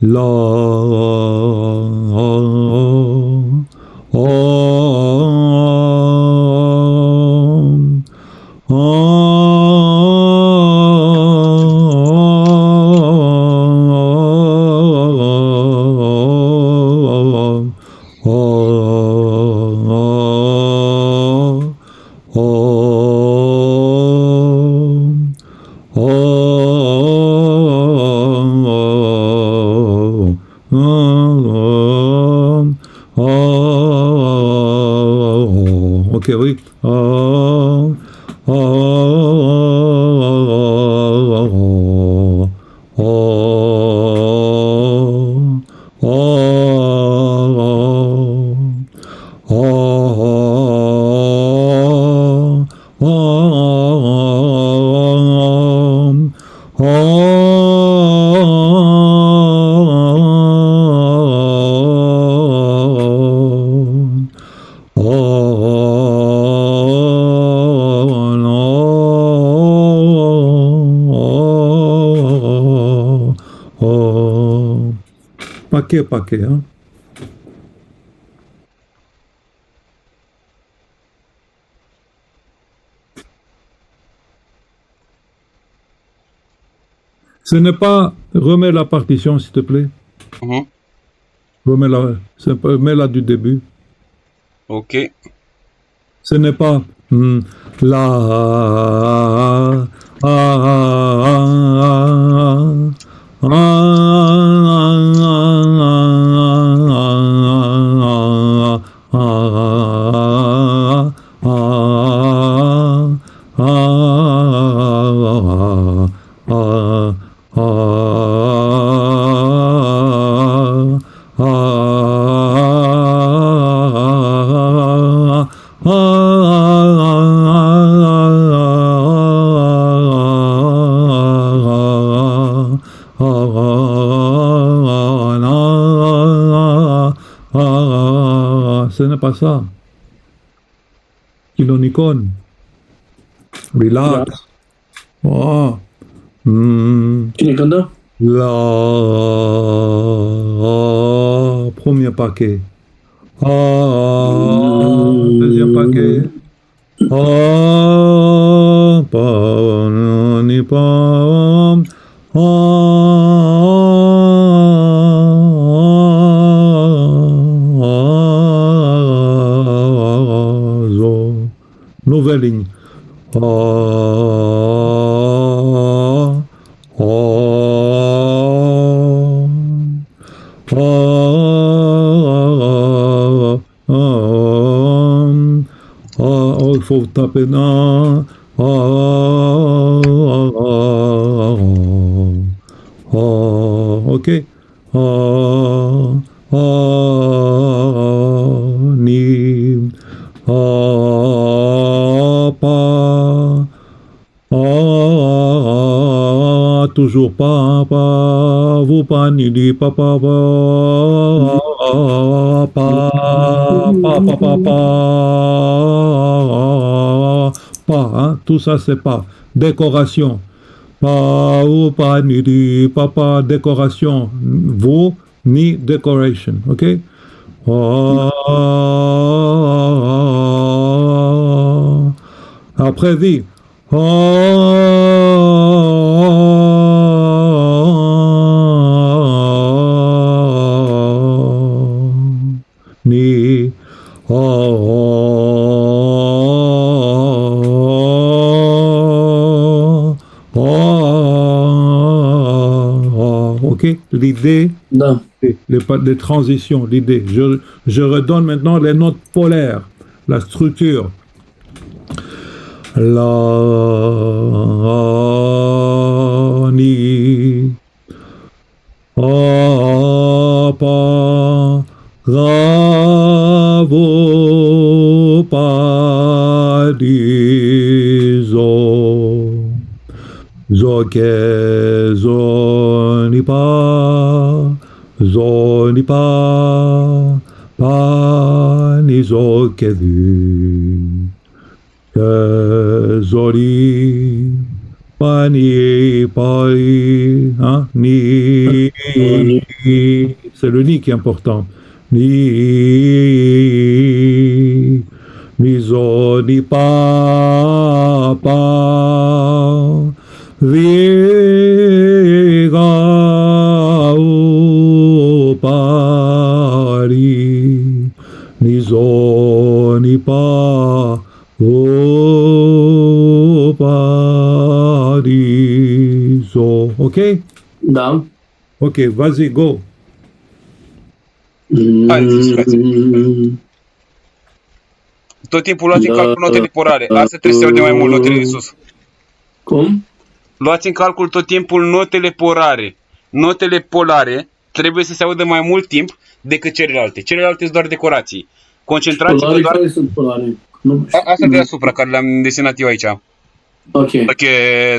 La, Om, Om, Om, Om, Om, Om. Ok, oui. Om, Om, Om, Om, Om, Om, Om, Om. Paquet, paquet, hein. Ce n'est pas... Remets la partition, s'il te plaît. Mhm. Remets-la du début. Ok. Ce n'est pas la ce n'est pas ça. Kilonicon. Relax. Ya. Oh. Kinikanda. La premier paquet. Deuxième paquet. Pa ni pa. Zo. Nouvelle ligne. Il faut taper dans. Ok. Ni. Pa. Toujours pas, vous pas ni di papa, hein, tout ça c'est pas décoration. Pas ou pas ni di papa, décoration. Vous ni decoration, ok? Après dit. Ni. Ok, l'idée, Da. les transitions, l'idée. Je redonne maintenant les notes polaires, la structure. La, ni, pa, bravo, pa, di, zo, zo, ke, zo, ni, pa, ni, zo, ke, du. Zoli, pani, pari, hein, ni, c'est le ni qui est important. Ni, ni zo, ni pa, pa, vi, ga, o, pa, ri, ni zo, ni pa, o, pa, ri, zo. Ok? Da. Ok, vas-y, go. Haideți, frații. Tot timpul luați în calcul notele polare. Asta trebuie să se aude mai mult, notele de sus. Cum? Luați în calcul tot timpul notele polare. Notele polare trebuie să se audă mai mult timp decât celelalte. Celelalte sunt doar decorații. Concentrați-vă Polare doar... care sunt polare? Nu știu. Asta deasupra, care le-am desenat eu aici. Ok. Ok,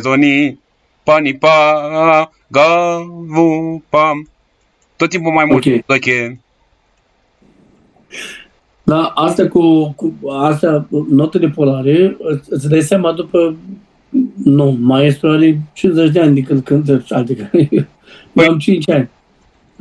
zoni, pani, pa, ga, vu, pam. Tot timpul mai mult. Ok. Ok. Da, asta cu astea, notele polare, îți dai seama după, nu, maestru are 50 de ani de când cântă, adică eu am 5 ani.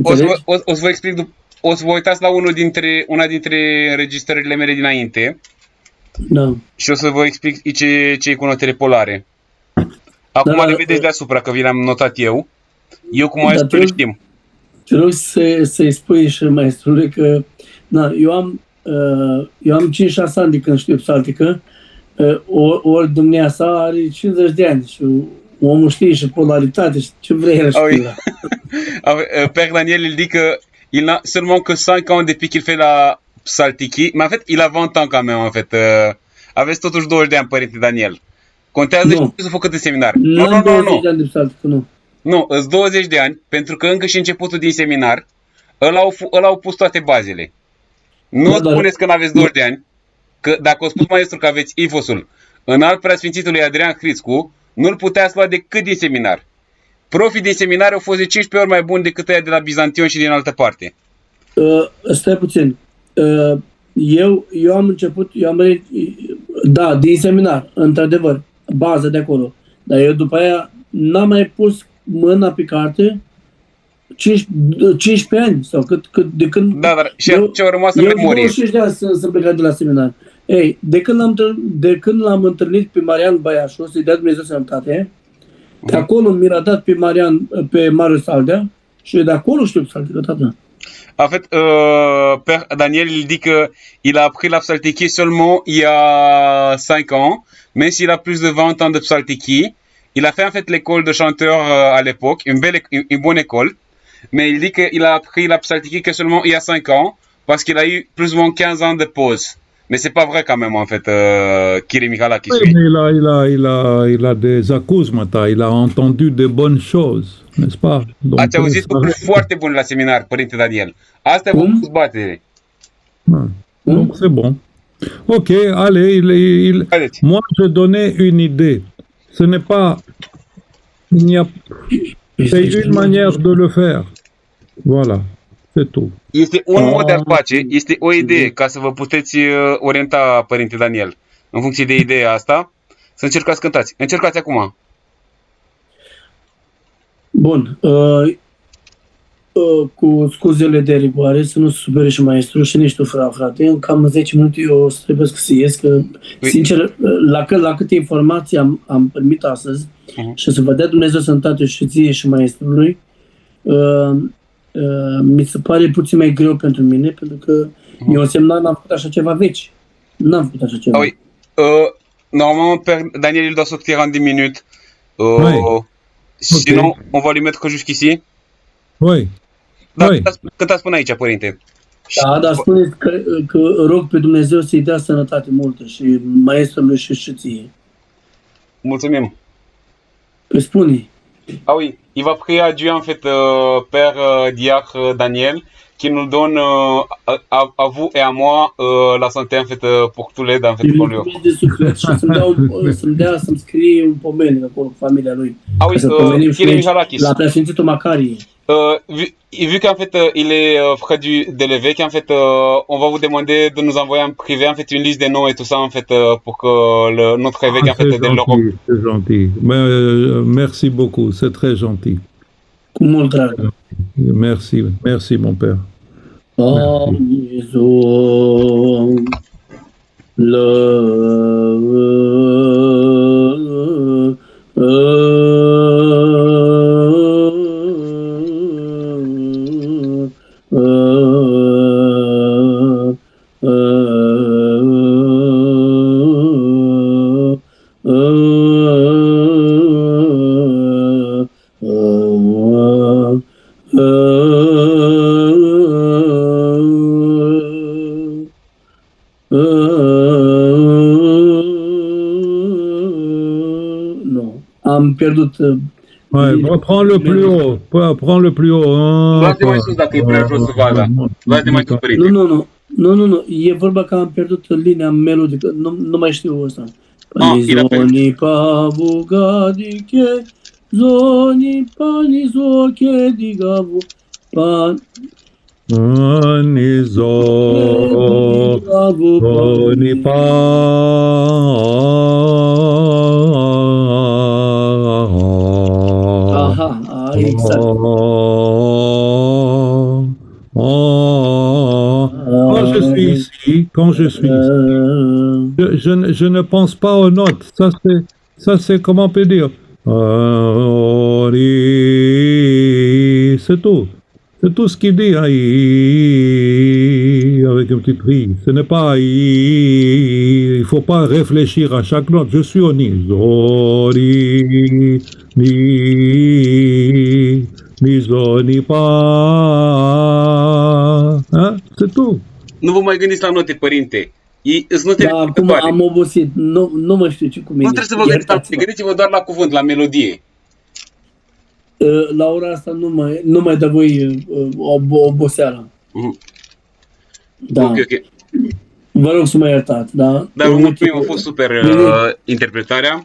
O să Înțelegi? vă explic, o să vă uitați la una dintre înregistrările mele dinainte Da. și o să vă explic ce e cu notele polare. Acum Da, le vedeți deasupra, că vi le-am notat eu. Eu cu maestru le știm. Te rog să-i spui și maestrului că, na, eu am 5-6 ani de când știu psaltică, ori dumneavoastră are 50 de ani și omul știe și polaritate și ce vrei el știe. Père Daniel, il dit que il n'a seulement que 5 ans depuis qu'il fait la psaltiki, mais en fait, il a 20 ans quand même, en fait. Aveți totuși 20 de ani, părinte Daniel. Contează și ce s-a făcut în seminar. Nu, 20 de ani de psaltică, nu. Nu, îți 20 de ani, pentru că încă și începutul din seminar, ăla au pus toate bazele. Nu spuneți că n-aveți 20 de ani, că dacă o spus maestru că aveți ifosul în al preasfințitului Adrian Hriscu, nu-l puteați lua decât din seminar. Profii din seminar au fost de 15 ori mai buni decât ăia de la Bizantion și din altă parte. Stai puțin. Eu am început, da, din seminar, într-adevăr, bază de acolo. Dar eu după aia n-am mai pus mâna pe carte 15 ani sau cât de când... Da, dar și ce au rămas în memorie. Eu 25 de ani să plecat de la seminar. Ei, de când l-am întâlnit pe Marian Băiașu, să-i dea Dumnezeu sănătate, de acolo mi-a dat pe Marius Saldea și de acolo știu psaltică, tata. En fait, Père Daniel, il dit qu'il a appris la psaltiki seulement il y a 5 ans, même s'il a plus de 20 ans de psaltiki. Il a fait en fait l'école de chanteur à l'époque, une bonne école, mais il dit qu'il a appris la psaltiki que seulement il y a 5 ans, parce qu'il a eu plus ou moins 15 ans de pause. Mais c'est pas vrai quand même, en fait, Kiri Michala qui suit. Il a des acuzmata, il a entendu de bonnes choses, n'est-ce pas? Donc, ați auzit lucruri foarte bune la seminar, părinte Daniel. Asta e o batere. Donc c'est bon. Ok, allez, moi je donnais une idée. Ce n'est pas... C'est une manière de le faire. Voilà, c'est tout. Este un mod de a face, este o idee ca să vă puteți orienta, părinte Daniel, în funcție de ideea asta, să încercați cântați. Încercați acum. Bun. Cu scuzele de rigoare, să nu se supere și maestru și nici tu, frate. În cam 10 minute eu trebuie să ies, că, sincer, la câte informații am primit astăzi și să vă dea Dumnezeu sănătate și ție și maestrului, mi se pare puțin mai greu pentru mine, pentru că eu însemnat n-am făcut așa ceva veci. N-am făcut așa ceva. Oui. Normalement, Père Daniel, il doit sortir en 10 minutes. Sinon, on va lui mettre jusqu'ici. Oui. Da, cântați până aici, părinte. Da, dar spuneți că rog pe Dumnezeu să-i dea sănătate multă și maestrului și ție. Mulțumim. Păi spune. Ah oui, il va prier à Dieu, en fait, Père Diacre Daniel, qui nous donne à vous et à moi la santé, en fait, pour tous les, en fait, pour lui. Să-mi scrie un pomeni acolo cu familia lui. Ah oui, Kiri Michalakis. La preasfințitul Macarie. Vu qu'en fait il est frère de l'évêque, en fait on va vous demander de nous envoyer en privé en fait une liste des noms et tout ça en fait pour que notre évêque en fait de l'Europe. C'est gentil. Merci beaucoup, c'est très gentil. Cu mult drag. Merci, merci mon père. Amizon Nu. Am pierdut Ouais, prends le plus haut. Prends le plus haut. Luați-te mai sus dacă e prea jos valda. Luați-te mai sus, părinte. Nu. E vorba că am pierdut linia melodică. Nu mai știu ăsta. e la fel. Zoni pavugadike, zoni panizoke digavu, Anizo, Onipa. Aha, exact. Quand je suis ici, je ne pense pas aux notes. Ça c'est comment on peut dire. C'est tout. C'est tout ce qu'il dit, hein, avec un petit cri. Ce n'est pas, il faut pas réfléchir à chaque note. Je suis au ni, mi, zo, ni, pa. Hein? C'est tout. Nu vă mai gândiți la note, părinte. Sunt note Da, acum am obosit. Nu mă știu ce cu mine. Nu trebuie să vă gândiți la note. Gândiți-vă doar la cuvânt, la melodie. La ora asta nu mai dă voi oboseala. Da. Ok. Vă rog să mă iertați, da? Dar vă mulțumim, a fost super interpretarea.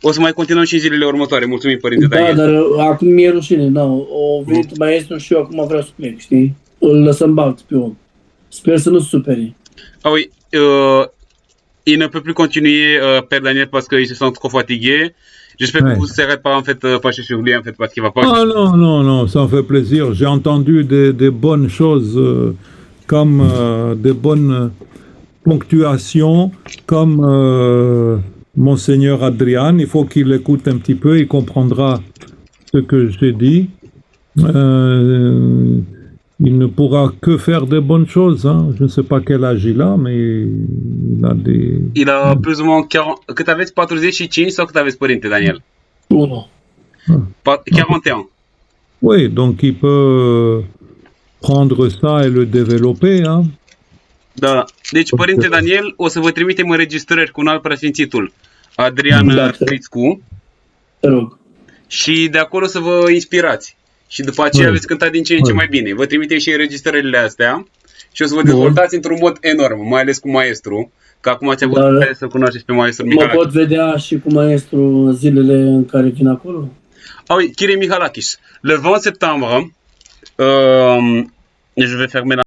O să mai continuăm și în zilele următoare. Mulțumim, părinte Daniel. Da, dar acum mi-e rușine, da. O venit maestru și eu acum vreau să plec, știi? Îl lăsăm balt pe om. Sper să nu supere. Ah oui, il ne peut plus continuer, Père Daniel, parce qu'il se sent trop fatigué. J'espère que vous ne serez pas en fait fâché sur lui en fait parce qu'il va pas. Ah non, ça me fait plaisir. J'ai entendu des bonnes choses comme des bonnes ponctuations, comme Monseigneur Adrian. Il faut qu'il écoute un petit peu, il comprendra ce que j'ai dit. Il ne pourra que faire de bonnes choses. Hein. Je ne sais pas quel âge il a, mais il a des... Il a plus ou moins 40... Cât aveți? 45 sau cât aveți, părinte Daniel? 41. Oui, donc il peut prendre ça et le développer. Hein. Da. Deci, părinte Daniel, o să vă trimitem înregistrări cu un alt preasfințitul, Adrian Crițcu. Te rog. Și de acolo să vă inspirați. Și după aceea veți cânta din ce în ce mai bine. Vă trimitem și înregistrările astea și o să vă dezvoltați într-un mod enorm, mai ales cu maestru, că acum ați avut să cunoașteți pe maestru Mihalakis. Mă pot vedea și cu maestru în zilele în care vin acolo? Ah oui, Kyrie Mihalakis. Le 20 septembre, je vais fermer la